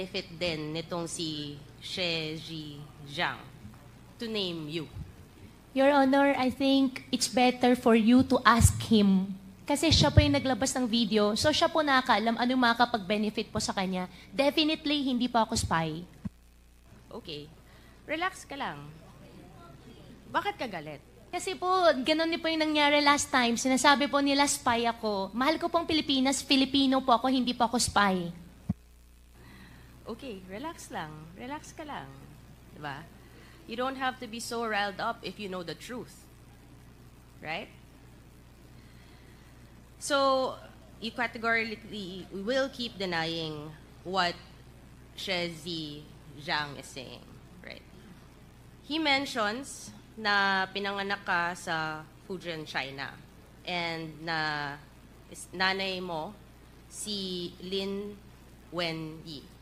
benefit din nitong si Xie Zhang, to name you? Your Honor, I think it's better for you to ask him. Kasi siya po yung naglabas ng video, so siya po nakakaalam anong makakapag-benefit po sa kanya. Definitely, hindi po ako spy. Okay. Relax ka lang. Bakit ka galit? Kasi po, ganun din po yung nangyari last time. Sinasabi po nila spy ako. Mahal ko pong Pilipinas, Filipino po ako, hindi po ako spy. Okay, relax lang. Relax ka lang. Diba? You don't have to be so riled up if you know the truth. Right? So, you categorically will keep denying what Xie Zhang is saying. Right? He mentions na pinanganak ka sa Fujian, China. And na nanay mo, si Lin Wenyi.